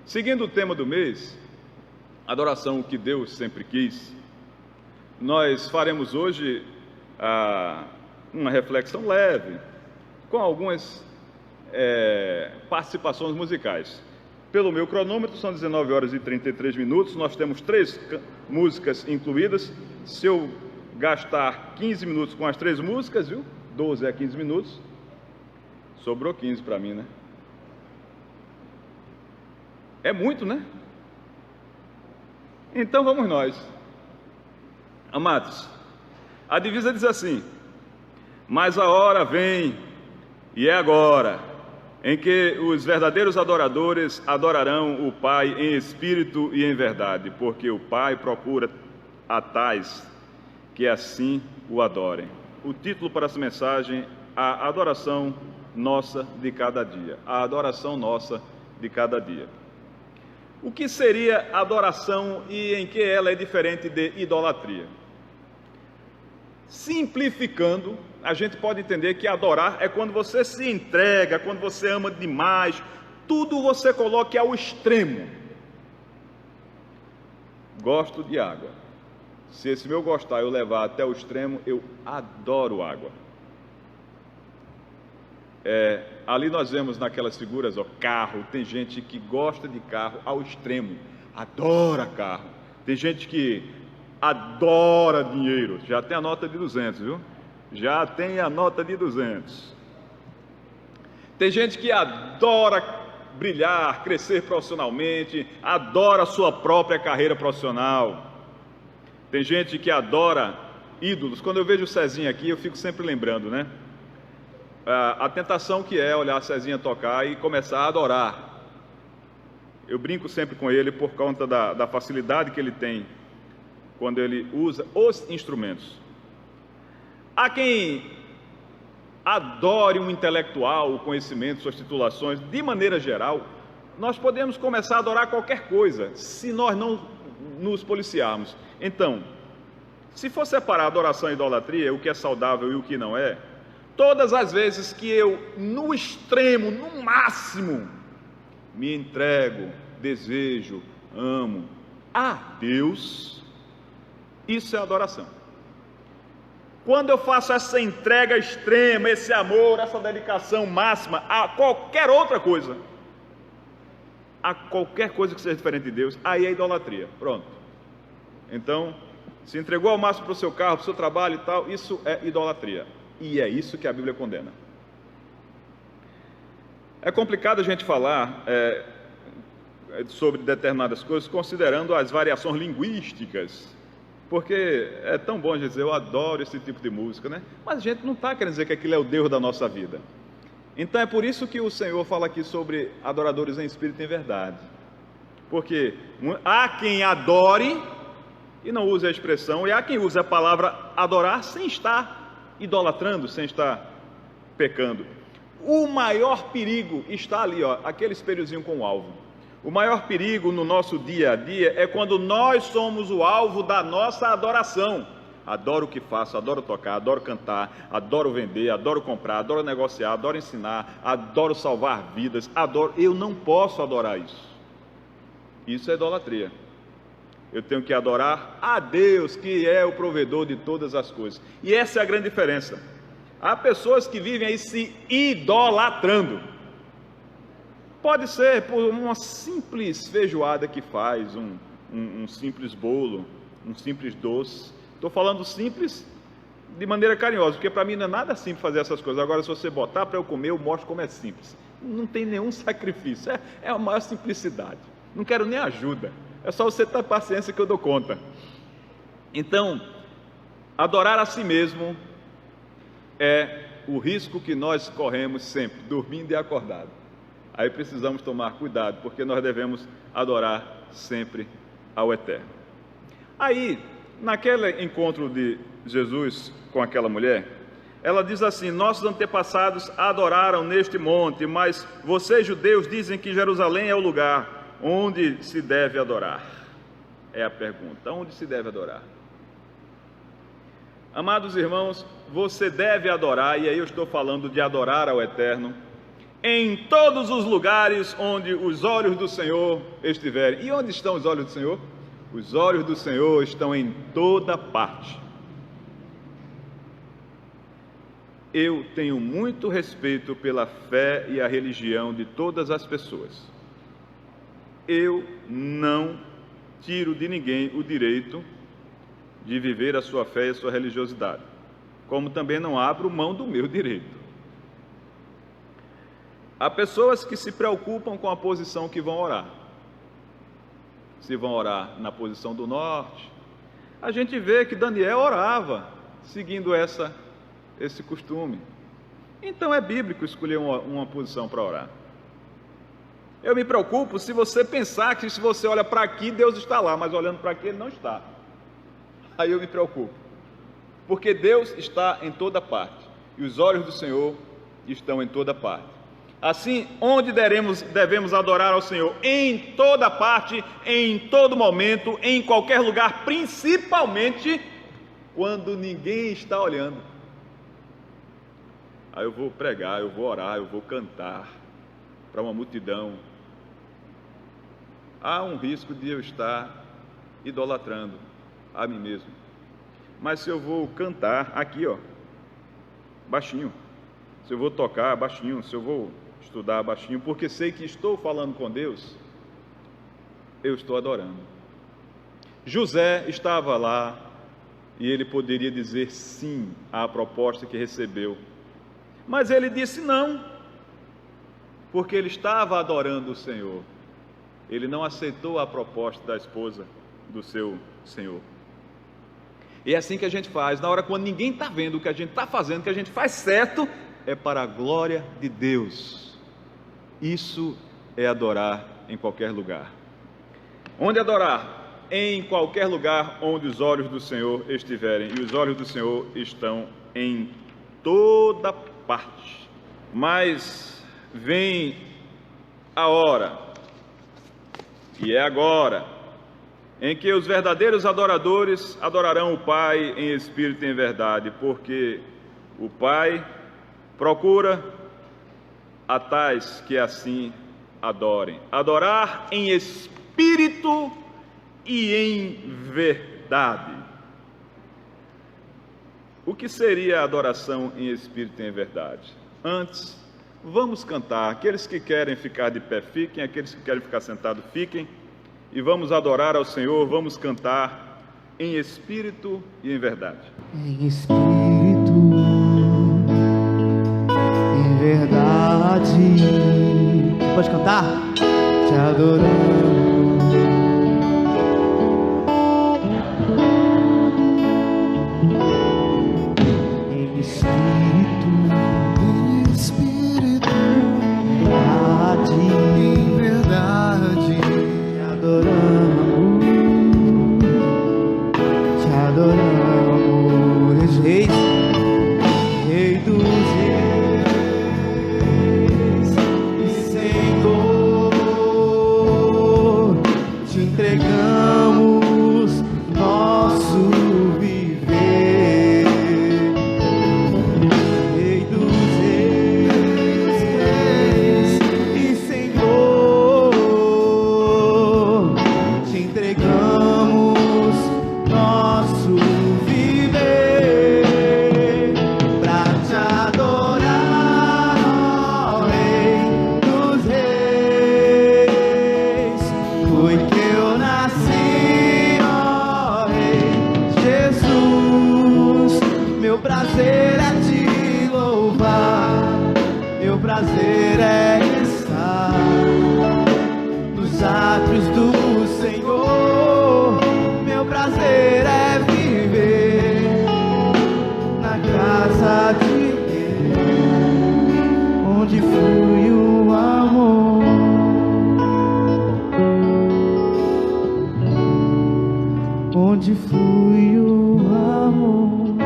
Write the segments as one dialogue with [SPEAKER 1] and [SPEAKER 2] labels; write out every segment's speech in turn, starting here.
[SPEAKER 1] Seguindo o tema do mês, adoração que Deus sempre quis, nós faremos hoje uma reflexão leve, com algumas participações musicais. Pelo meu cronômetro, são 19 horas e 33 minutos, nós temos 3 músicas incluídas. Se eu gastar 15 minutos com as 3 músicas, 12 a 15 minutos, sobrou 15 para mim, né? É muito, né? Então vamos nós. Amados, a divisa diz assim: mas a hora vem, e é agora, em que os verdadeiros adoradores adorarão o Pai em espírito e em verdade, porque o Pai procura a tais que assim o adorem. O título para essa mensagem: a adoração nossa de cada dia. A adoração nossa de cada dia. O que seria adoração e em que ela é diferente de idolatria? Simplificando, a gente pode entender que adorar é quando você se entrega, quando você ama demais, tudo você coloca ao extremo. Gosto de água. Se esse meu gostar eu levar até o extremo, eu adoro água. Ali nós vemos naquelas figuras, carro. Tem gente que gosta de carro ao extremo, adora carro. Tem gente que adora dinheiro, já tem a nota de 200, viu? Já tem a nota de 200. Tem gente que adora brilhar, crescer profissionalmente, adora a sua própria carreira profissional. Tem gente que adora ídolos. Quando eu vejo o Cezinha aqui, eu fico sempre lembrando, né? A tentação que é olhar a Cezinha tocar e começar a adorar. Eu brinco sempre com ele por conta da facilidade que ele tem quando ele usa os instrumentos. Há quem adore um intelectual, o conhecimento, suas titulações. De maneira geral, nós podemos começar a adorar qualquer coisa, se nós não nos policiarmos. Então, se for separar adoração e idolatria, o que é saudável e o que não é, todas as vezes que eu, no extremo, no máximo, me entrego, desejo, amo a Deus, isso é adoração. Quando eu faço essa entrega extrema, esse amor, essa dedicação máxima a qualquer outra coisa, a qualquer coisa que seja diferente de Deus, aí é idolatria. Pronto. Então, se entregou ao máximo para o seu carro, para o seu trabalho e tal, isso é idolatria. E é isso que a Bíblia condena. É complicado a gente falar sobre determinadas coisas considerando as variações linguísticas, porque é tão bom dizer, eu adoro esse tipo de música, né? Mas a gente não está querendo dizer que aquilo é o Deus da nossa vida. Então é por isso que o Senhor fala aqui sobre adoradores em espírito e em verdade. Porque há quem adore e não use a expressão, e há quem use a palavra adorar sem estar idolatrando, sem estar pecando. O maior perigo está ali, aquele espelhozinho com o alvo. O maior perigo no nosso dia a dia é quando nós somos o alvo da nossa adoração. Adoro o que faço, adoro tocar, adoro cantar, adoro vender, adoro comprar, adoro negociar, adoro ensinar, adoro salvar vidas, adoro. Eu não posso adorar isso. Isso é idolatria. Eu tenho que adorar a Deus, que é o provedor de todas as coisas. E essa é a grande diferença. Há pessoas que vivem aí se idolatrando. Pode ser por uma simples feijoada que faz, um simples bolo, um simples doce. Estou falando simples de maneira carinhosa, porque para mim não é nada simples fazer essas coisas. Agora, se você botar para eu comer, eu mostro como é simples. Não tem nenhum sacrifício, é a maior simplicidade. Não quero nem ajuda. É só você ter paciência que eu dou conta. Então, adorar a si mesmo é o risco que nós corremos sempre, dormindo e acordado. Aí precisamos tomar cuidado, porque nós devemos adorar sempre ao Eterno. Aí, naquele encontro de Jesus com aquela mulher, ela diz assim: nossos antepassados adoraram neste monte, mas vocês judeus dizem que Jerusalém é o lugar onde se deve adorar. É a pergunta: onde se deve adorar? Amados irmãos, você deve adorar, e aí eu estou falando de adorar ao Eterno, em todos os lugares onde os olhos do Senhor estiverem. E onde estão os olhos do Senhor? Os olhos do Senhor estão em toda parte. Eu tenho muito respeito pela fé e a religião de todas as pessoas. Eu não tiro de ninguém o direito de viver a sua fé e a sua religiosidade, como também não abro mão do meu direito. Há pessoas que se preocupam com a posição que vão orar. Se vão orar na posição do norte, a gente vê que Daniel orava seguindo esse costume. Então é bíblico escolher uma posição para orar. Eu me preocupo se você pensar que se você olha para aqui, Deus está lá, mas olhando para aqui, Ele não está. Aí eu me preocupo, porque Deus está em toda parte, e os olhos do Senhor estão em toda parte. Assim, onde devemos adorar ao Senhor? Em toda parte, em todo momento, em qualquer lugar, principalmente quando ninguém está olhando. Aí eu vou pregar, eu vou orar, eu vou cantar para uma multidão. Há um risco de eu estar idolatrando a mim mesmo. Mas se eu vou cantar aqui, ó, baixinho, se eu vou tocar baixinho, se eu vou estudar baixinho, porque sei que estou falando com Deus, eu estou adorando. José estava lá e ele poderia dizer sim à proposta que recebeu, mas ele disse não, porque ele estava adorando o Senhor. Ele não aceitou a proposta da esposa do seu Senhor. E é assim que a gente faz, na hora quando ninguém está vendo o que a gente está fazendo, o que a gente faz certo, é para a glória de Deus. Isso é adorar em qualquer lugar. Onde adorar? Em qualquer lugar onde os olhos do Senhor estiverem. E os olhos do Senhor estão em toda parte. Mas vem a hora, e é agora, em que os verdadeiros adoradores adorarão o Pai em espírito e em verdade, porque o Pai procura a tais que assim adorem. Adorar em espírito e em verdade. O que seria a adoração em espírito e em verdade? Antes, vamos cantar. Aqueles que querem ficar de pé, fiquem. Aqueles que querem ficar sentados, fiquem. E vamos adorar ao Senhor, vamos cantar em espírito e em verdade.
[SPEAKER 2] Em espírito, em verdade. Pode cantar? Te adoramos. Em espírito, em verdade. Te adoramos, Rei dos Reis e Senhor, te entregamos nosso viver. Rei dos Reis e Senhor, te entregamos nosso viver pra te adorar, ó Rei dos Reis. Foi que eu nasci, ó Rei Jesus. Meu prazer é te louvar, meu prazer é estar nos átrios do Senhor. Meu prazer é viver na casa de Deus, onde flui o amor, onde flui o amor.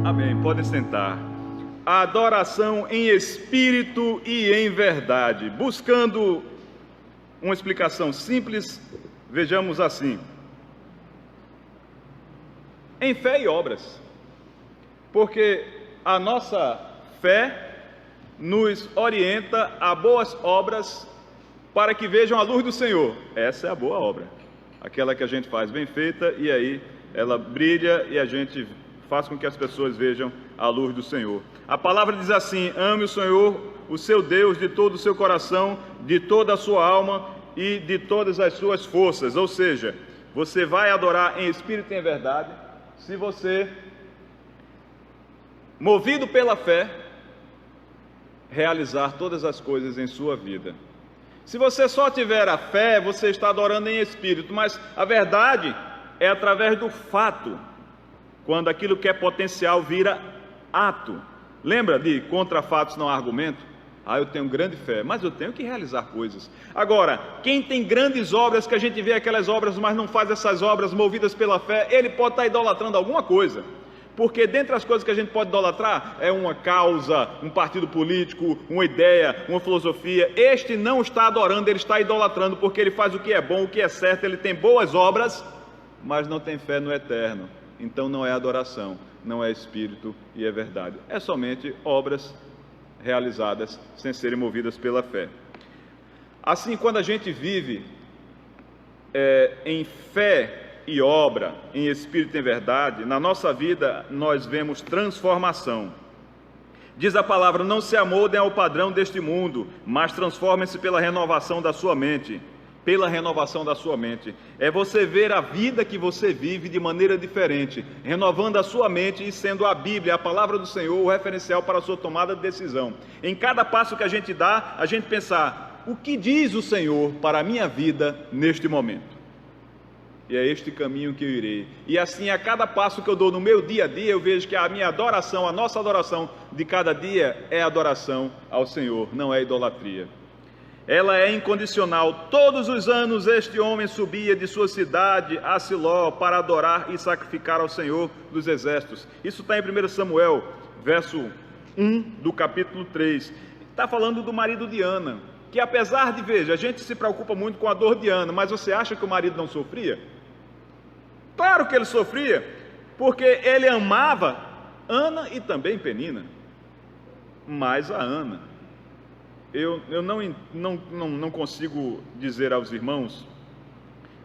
[SPEAKER 1] Amém. Podem sentar. A adoração em espírito e em verdade. Buscando uma explicação simples, vejamos assim: em fé e obras. Porque a nossa fé nos orienta a boas obras para que vejam a luz do Senhor. Essa é a boa obra, aquela que a gente faz bem feita e aí ela brilha e a gente faz com que as pessoas vejam a luz do Senhor. A palavra diz assim: ame o Senhor, o seu Deus, de todo o seu coração, de toda a sua alma e de todas as suas forças. Ou seja, você vai adorar em espírito e em verdade se você, movido pela fé, realizar todas as coisas em sua vida. Se você só tiver a fé, você está adorando em espírito, mas a verdade é através do fato, quando aquilo que é potencial vira ato. Lembra de contra fatos não há argumento? Eu tenho grande fé, mas eu tenho que realizar coisas. Agora, quem tem grandes obras, que a gente vê aquelas obras, mas não faz essas obras movidas pela fé, ele pode estar idolatrando alguma coisa. Porque dentre as coisas que a gente pode idolatrar, é uma causa, um partido político, uma ideia, uma filosofia. Este não está adorando, ele está idolatrando, porque ele faz o que é bom, o que é certo, ele tem boas obras, mas não tem fé no eterno. Então não é adoração, não é espírito e é verdade. É somente obras realizadas sem serem movidas pela fé. Assim, quando a gente vive em fé e obra, em espírito e em verdade, na nossa vida nós vemos transformação. Diz a palavra: não se amoldem ao padrão deste mundo, mas transformem-se pela renovação da sua mente. Pela renovação da sua mente. É você ver a vida que você vive de maneira diferente, renovando a sua mente e sendo a Bíblia, a palavra do Senhor, o referencial para a sua tomada de decisão. Em cada passo que a gente dá, a gente pensar: o que diz o Senhor para a minha vida neste momento? E é este caminho que eu irei. E assim, a cada passo que eu dou no meu dia a dia, eu vejo que a minha adoração, a nossa adoração de cada dia é adoração ao Senhor, não é idolatria. Ela é incondicional. Todos os anos este homem subia de sua cidade a Siló para adorar e sacrificar ao Senhor dos exércitos. Isso está em 1 Samuel, verso 1 do capítulo 3. Está falando do marido de Ana, que apesar de, veja, a gente se preocupa muito com a dor de Ana, mas você acha que o marido não sofria? Claro que ele sofria, porque ele amava Ana e também Penina, mais a Ana. Eu não consigo dizer aos irmãos,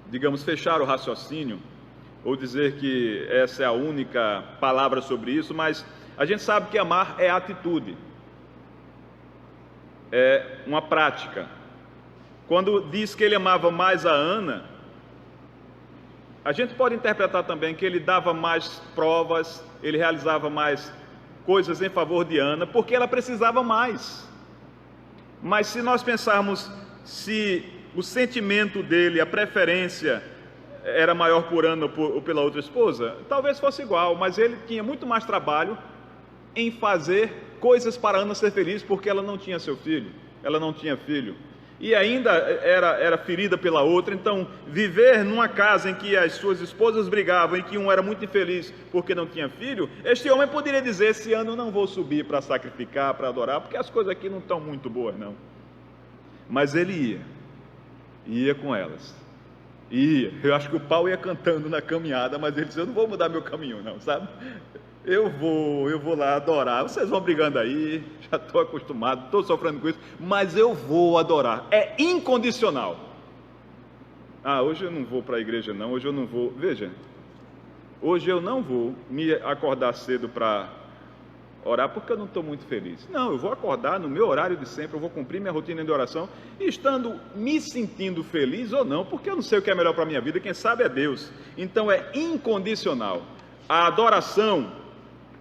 [SPEAKER 1] digamos, fechar o raciocínio, ou dizer que essa é a única palavra sobre isso, mas a gente sabe que amar é atitude, é uma prática. Quando diz que ele amava mais a Ana, a gente pode interpretar também que ele dava mais provas, ele realizava mais coisas em favor de Ana, porque ela precisava mais. Mas se nós pensarmos se o sentimento dele, a preferência, era maior por Ana ou pela outra esposa, talvez fosse igual, mas ele tinha muito mais trabalho em fazer coisas para Ana ser feliz, porque ela não tinha seu filho, ela não tinha filho, e ainda era ferida pela outra. Então, viver numa casa em que as suas esposas brigavam e que um era muito infeliz porque não tinha filho, este homem poderia dizer: esse ano eu não vou subir para sacrificar, para adorar, porque as coisas aqui não estão muito boas, não. Mas ele ia com elas, eu acho que o pau ia cantando na caminhada, mas ele disse: eu não vou mudar meu caminho não, sabe? Eu vou lá adorar. Vocês vão brigando aí, já estou acostumado, estou sofrendo com isso, mas eu vou adorar. É incondicional. Hoje eu não vou para a igreja não, hoje eu não vou. Veja, hoje eu não vou me acordar cedo para orar porque eu não estou muito feliz. Não, eu vou acordar no meu horário de sempre, eu vou cumprir minha rotina de oração, estando me sentindo feliz ou não, porque eu não sei o que é melhor para a minha vida, quem sabe é Deus. Então é incondicional. A adoração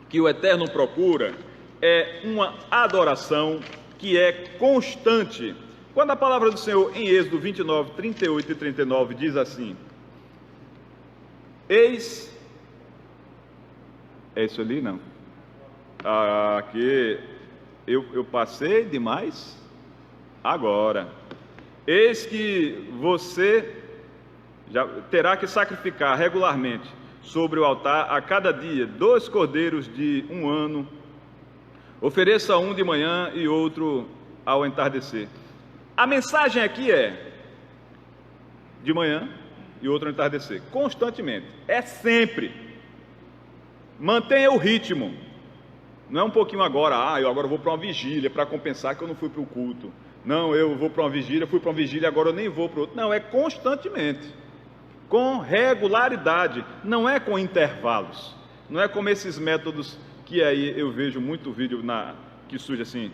[SPEAKER 1] que o Eterno procura é uma adoração que é constante. Quando a palavra do Senhor em Êxodo 29, 38 e 39 diz assim: eis, é isso ali não? Aqui eu passei demais agora. Eis que você já terá que sacrificar regularmente sobre o altar a cada dia 2 cordeiros de 1 ano, ofereça um de manhã e outro ao entardecer. A mensagem aqui é de manhã e outro ao entardecer, constantemente, é sempre. Mantenha o ritmo. Não é um pouquinho agora, eu agora vou para uma vigília para compensar que eu não fui para o culto. Não, eu vou para uma vigília, fui para uma vigília, agora eu nem vou para outro. Não, é constantemente, com regularidade, não é com intervalos. Não é como esses métodos que aí eu vejo muito vídeo que surge assim,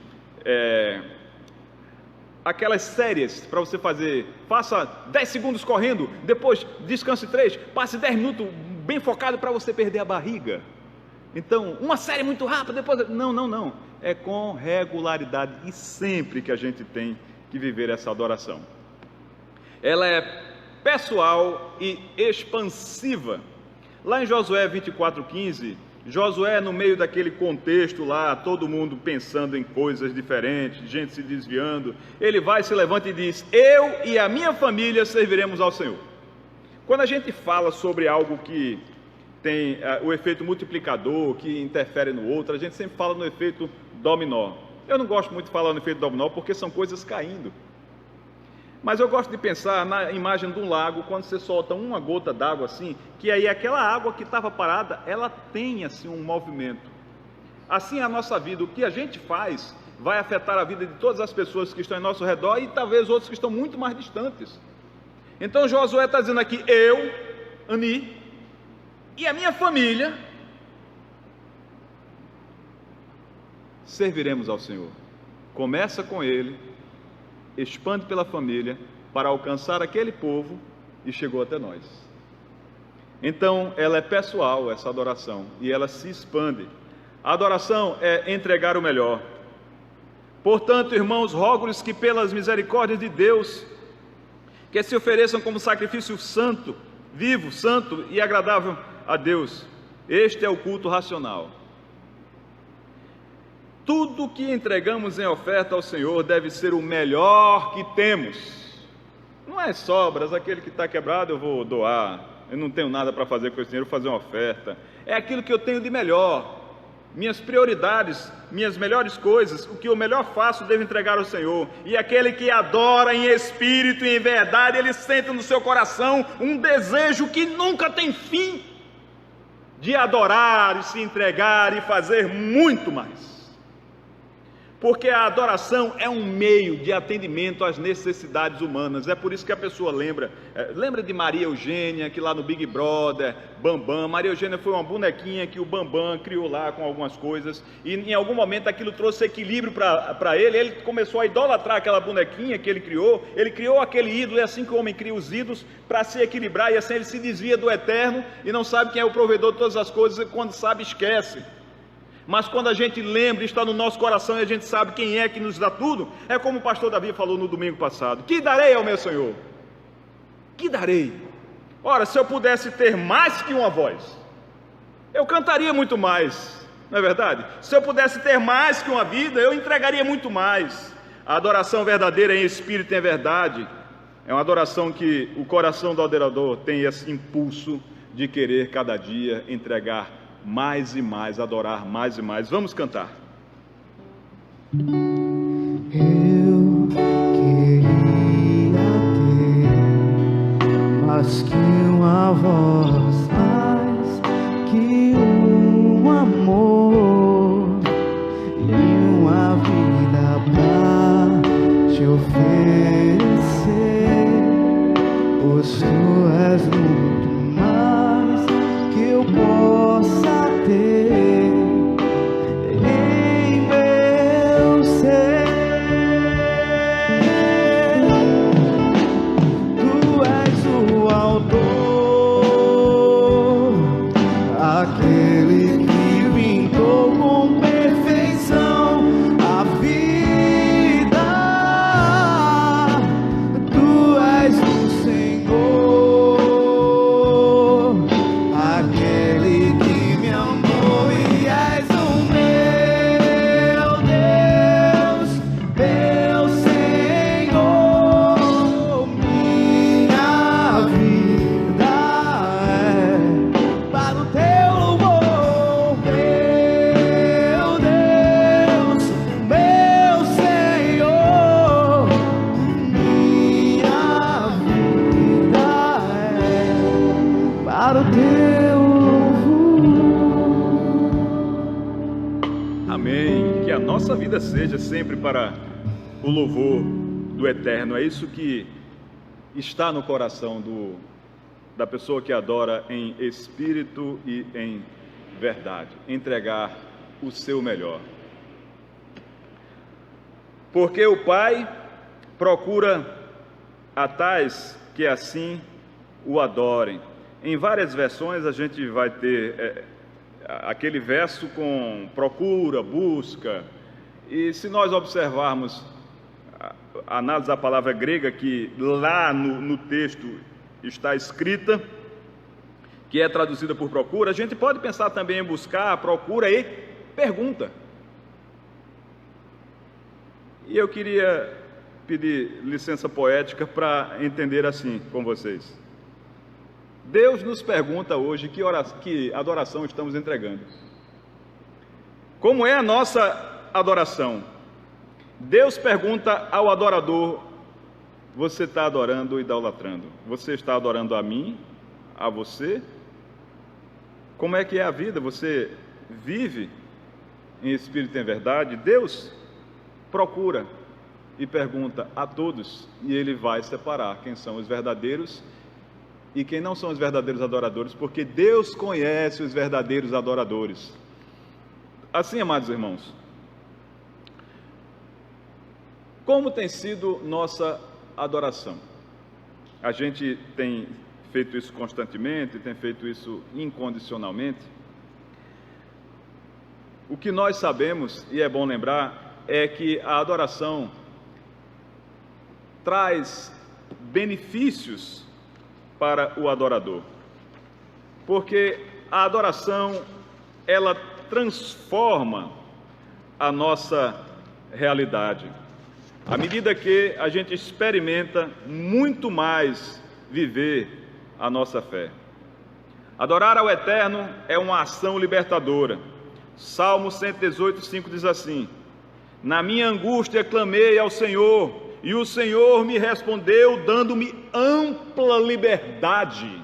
[SPEAKER 1] aquelas séries para você fazer, faça 10 segundos correndo, depois descanse 3, passe 10 minutos bem focado para você perder a barriga. Então, uma série muito rápida, depois... Não. É com regularidade e sempre que a gente tem que viver essa adoração. Ela é pessoal e expansiva. Lá em Josué 24:15, Josué, no meio daquele contexto lá, todo mundo pensando em coisas diferentes, gente se desviando, ele vai, se levanta e diz: eu e a minha família serviremos ao Senhor. Quando a gente fala sobre algo que tem o efeito multiplicador, que interfere no outro, a gente sempre fala no efeito dominó. Eu não gosto muito de falar no efeito dominó porque são coisas caindo. Mas eu gosto de pensar na imagem de um lago, quando você solta uma gota d'água assim, que aí aquela água que estava parada, ela tem assim um movimento. Assim é a nossa vida, o que a gente faz vai afetar a vida de todas as pessoas que estão em nosso redor e talvez outros que estão muito mais distantes. Então Josué está dizendo aqui: eu, Ani, e a minha família serviremos ao Senhor. Começa com ele, expande pela família para alcançar aquele povo e chegou até nós. Então ela é pessoal, essa adoração, e ela se expande. A adoração é entregar o melhor. Portanto, irmãos, rogo-lhes que pelas misericórdias de Deus, que se ofereçam como sacrifício santo, vivo, santo e agradável a Deus. Este é o culto racional. Tudo que entregamos em oferta ao Senhor deve ser o melhor que temos. Não é sobras, aquele que está quebrado eu vou doar, eu não tenho nada para fazer com esse dinheiro, vou fazer uma oferta. É aquilo que eu tenho de melhor, minhas prioridades, minhas melhores coisas, o que eu melhor faço devo entregar ao Senhor. E aquele que adora em espírito e em verdade, ele sente no seu coração um desejo que nunca tem fim, de adorar e se entregar e fazer muito mais. Porque a adoração é um meio de atendimento às necessidades humanas. É por isso que a pessoa lembra de Maria Eugênia, que lá no Big Brother, Bambam, Maria Eugênia foi uma bonequinha que o Bambam criou lá com algumas coisas, e em algum momento aquilo trouxe equilíbrio para ele começou a idolatrar aquela bonequinha que ele criou aquele ídolo, é assim que o homem cria os ídolos, para se equilibrar, e assim ele se desvia do eterno, e não sabe quem é o provedor de todas as coisas, e quando sabe, esquece. Mas quando a gente lembra, está no nosso coração e a gente sabe quem é que nos dá tudo, é como o pastor Davi falou no domingo passado: que darei ao meu Senhor? Que darei? Ora, se eu pudesse ter mais que uma voz, eu cantaria muito mais, não é verdade? Se eu pudesse ter mais que uma vida, eu entregaria muito mais. A adoração verdadeira em espírito e em verdade é uma adoração que o coração do adorador tem esse impulso de querer cada dia entregar mais e mais, adorar mais e mais. Vamos cantar.
[SPEAKER 2] Eu queria ter mais que uma voz, mais que um amor e uma vida pra te oferecer, pois tu és muito mais que eu possa ter em meu ser. Tu és o autor, aquele que pintou com perfeição a vida. Tu és o Senhor, aquele que me amou e
[SPEAKER 1] seja sempre para o louvor do Eterno. É isso que está no coração da pessoa que adora em espírito e em verdade. Entregar o seu melhor. Porque o Pai procura a tais que assim o adorem. Em várias versões a gente vai ter aquele verso com procura, busca, e se nós observarmos a análise da palavra grega que lá no texto está escrita, que é traduzida por procura, a gente pode pensar também em buscar, procura e pergunta. E eu queria pedir licença poética para entender assim com vocês. Deus nos pergunta hoje que adoração estamos entregando. Como é a nossa adoração? Deus pergunta ao adorador: você está adorando ou idolatrando? Você está adorando a mim, a você? Como é que é a vida? Você vive em espírito e em verdade? Deus procura e pergunta a todos, e Ele vai separar quem são os verdadeiros e quem não são os verdadeiros adoradores, porque Deus conhece os verdadeiros adoradores. Assim, amados irmãos, como tem sido nossa adoração? A gente tem feito isso constantemente, tem feito isso incondicionalmente. O que nós sabemos, e é bom lembrar, é que a adoração traz benefícios para o adorador, porque a adoração, ela transforma a nossa realidade, à medida que a gente experimenta muito mais viver a nossa fé. Adorar ao Eterno é uma ação libertadora. Salmo 118:5 diz assim: na minha angústia clamei ao Senhor, e o Senhor me respondeu, dando-me ampla liberdade.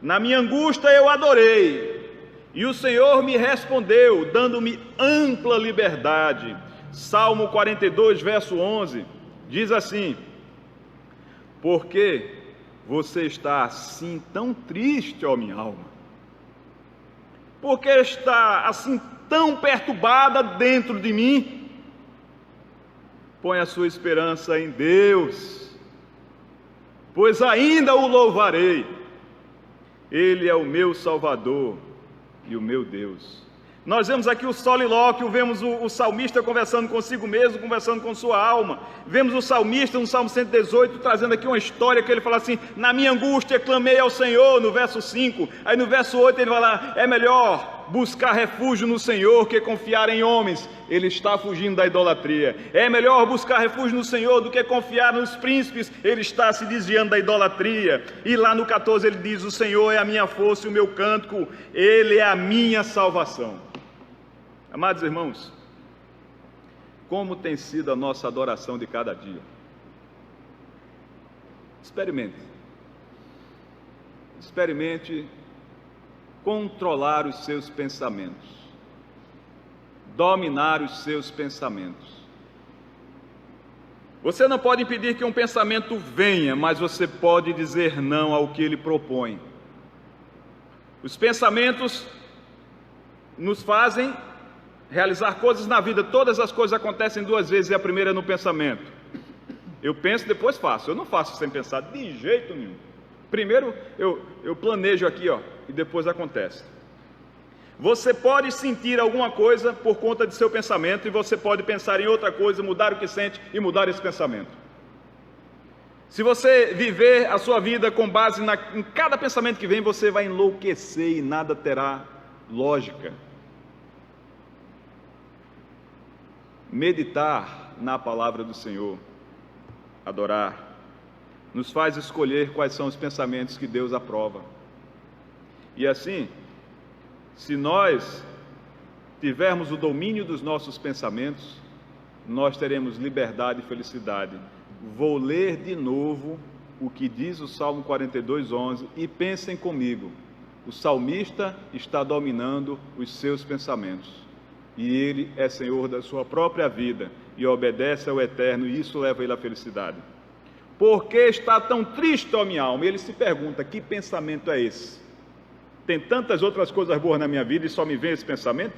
[SPEAKER 1] Na minha angústia eu adorei, e o Senhor me respondeu, dando-me ampla liberdade. Salmo 42, verso 11, diz assim: por que você está assim tão triste, ó minha alma? Por que está assim tão perturbada dentro de mim? Põe a sua esperança em Deus, pois ainda o louvarei. Ele é o meu Salvador e o meu Deus. Nós vemos aqui o solilóquio, vemos o salmista conversando consigo mesmo, conversando com sua alma. Vemos o salmista no Salmo 118 trazendo aqui uma história que ele fala assim: na minha angústia clamei ao Senhor, no verso 5. Aí no verso 8 ele vai lá: é melhor buscar refúgio no Senhor que confiar em homens. Ele está fugindo da idolatria. É melhor buscar refúgio no Senhor do que confiar nos príncipes. Ele está se desviando da idolatria. E lá no 14 ele diz: o Senhor é a minha força e o meu cântico, Ele é a minha salvação. Amados irmãos, como tem sido a nossa adoração de cada dia? Experimente controlar os seus pensamentos, dominar os seus pensamentos. Você não pode impedir que um pensamento venha, mas você pode dizer não ao que ele propõe. Os pensamentos nos fazem realizar coisas na vida. Todas as coisas acontecem duas vezes, e a primeira é no pensamento. Eu penso, depois faço. Eu não faço sem pensar de jeito nenhum. Primeiro eu planejo aqui, e depois acontece. Você pode sentir alguma coisa por conta de seu pensamento, e você pode pensar em outra coisa, mudar o que sente e mudar esse pensamento. Se você viver a sua vida com base em cada pensamento que vem, você vai enlouquecer e nada terá lógica. Meditar na palavra do Senhor, adorar, nos faz escolher quais são os pensamentos que Deus aprova. E assim, se nós tivermos o domínio dos nossos pensamentos, nós teremos liberdade e felicidade. Vou ler de novo o que diz o Salmo 42:11 e pensem comigo. O salmista está dominando os seus pensamentos. E ele é senhor da sua própria vida. e obedece ao Eterno, e isso leva ele à felicidade. Por que está tão triste, ó minha alma? E ele se pergunta, que pensamento é esse? Tem tantas outras coisas boas na minha vida e só me vem esse pensamento?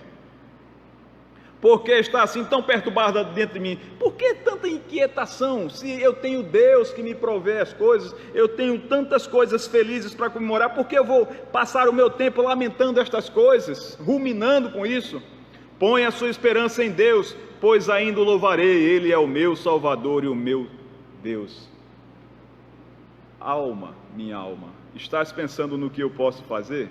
[SPEAKER 1] Por que está assim tão perturbada dentro de mim? Por que tanta inquietação? Se eu tenho Deus que me provê as coisas, eu tenho tantas coisas felizes para comemorar, por que eu vou passar o meu tempo lamentando estas coisas, ruminando com isso? Põe a sua esperança em Deus, pois ainda o louvarei, Ele é o meu Salvador e o meu Deus. Alma, minha alma, estás pensando no que eu posso fazer?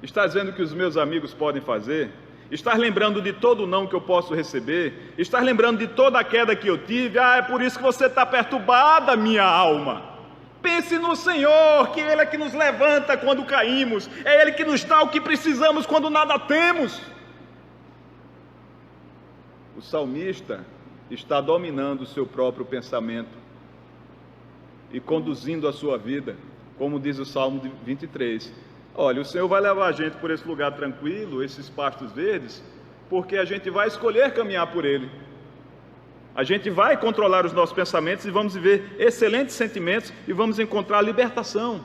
[SPEAKER 1] Estás vendo o que os meus amigos podem fazer? Estás lembrando de todo o não que eu posso receber? Estás lembrando de toda a queda que eu tive? É por isso que você está perturbada, minha alma. Pense no Senhor, que Ele é que nos levanta quando caímos, é Ele que nos dá o que precisamos quando nada temos. O salmista está dominando o seu próprio pensamento e conduzindo a sua vida, como diz o Salmo 23. Olha, o Senhor vai levar a gente por esse lugar tranquilo, esses pastos verdes, porque a gente vai escolher caminhar por ele. A gente vai controlar os nossos pensamentos e vamos viver excelentes sentimentos e vamos encontrar libertação.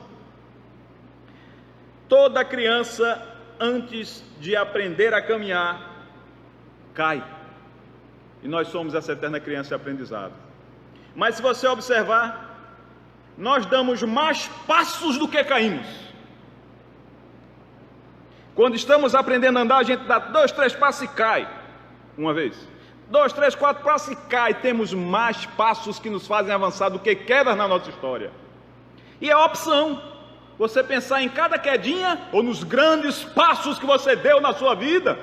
[SPEAKER 1] Toda criança, antes de aprender a caminhar, cai. E nós somos essa eterna criança de aprendizado. Mas se você observar, nós damos mais passos do que caímos. Quando estamos aprendendo a andar, a gente dá 2, 3 passos e cai. Uma vez. 2, 3, 4 passos e cai. Temos mais passos que nos fazem avançar do que quedas na nossa história. E é opção. Você pensar em cada quedinha ou nos grandes passos que você deu na sua vida.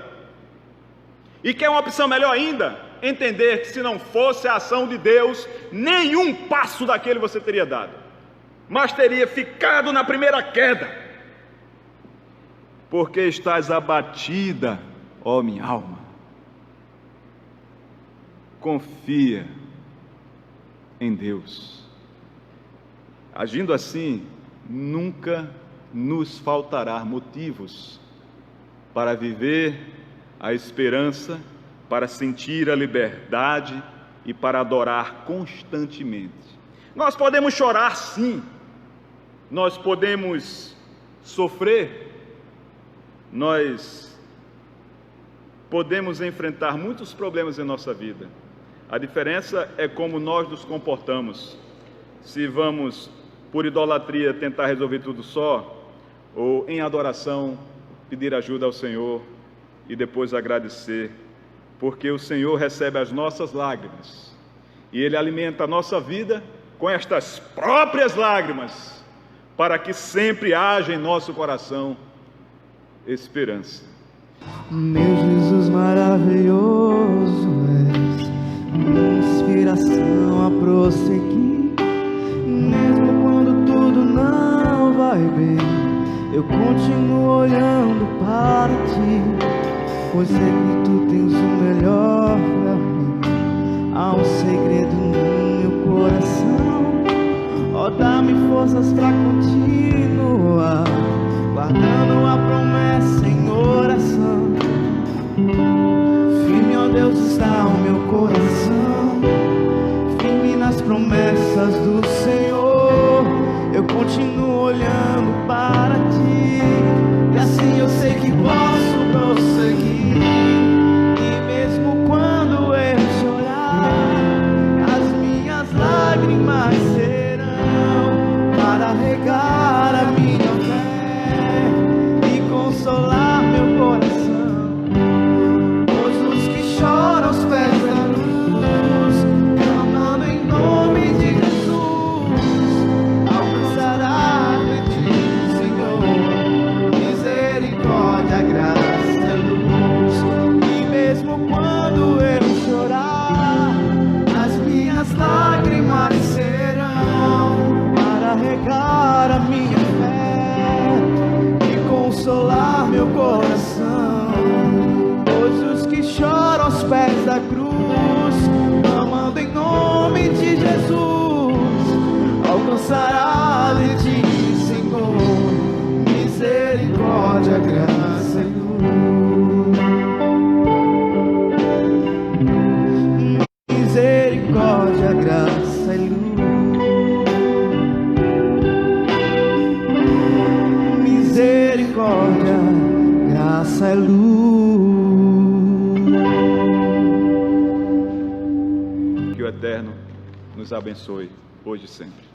[SPEAKER 1] E quer uma opção melhor ainda? Entender que se não fosse a ação de Deus, nenhum passo daquele você teria dado. Mas teria ficado na primeira queda. Porque estás abatida, ó minha alma. Confia em Deus. Agindo assim, nunca nos faltará motivos para viver a esperança, para sentir a liberdade e para adorar constantemente. Nós podemos chorar, sim. Nós podemos sofrer. Nós podemos enfrentar muitos problemas em nossa vida. A diferença é como nós nos comportamos. Se vamos, por idolatria, tentar resolver tudo só, ou em adoração, pedir ajuda ao Senhor e depois agradecer, porque o Senhor recebe as nossas lágrimas e Ele alimenta a nossa vida com estas próprias lágrimas, para que sempre haja em nosso coração esperança.
[SPEAKER 2] Meu Jesus maravilhoso és, minha inspiração a prosseguir. Mesmo quando tudo não vai bem, eu continuo olhando para ti, pois sei que tu tens o melhor pra mim. Há um segredo no meu coração, ó, dá-me forças pra continuar, guardando a promessa em oração. Firme, ó Deus, está o meu coração, firme nas promessas do Senhor. Eu continuo olhando para ti, e assim eu sei que posso prosseguir. E mesmo quando eu chorar, as minhas lágrimas serão para regar a minha consolar meu coração, pois os que choram aos pés da cruz, clamando em nome de Jesus, alcançará de ti, Senhor, misericórdia, graça e luz. E mesmo quando eu chorar, as minhas lágrimas serão para regar a minha consolar meu coração, pois os que choram aos pés da cruz, clamando em nome de Jesus, alcançará de ti, Senhor, misericórdia, graça e luz. misericórdia, graça é luz.
[SPEAKER 1] Que o Eterno nos abençoe hoje e sempre.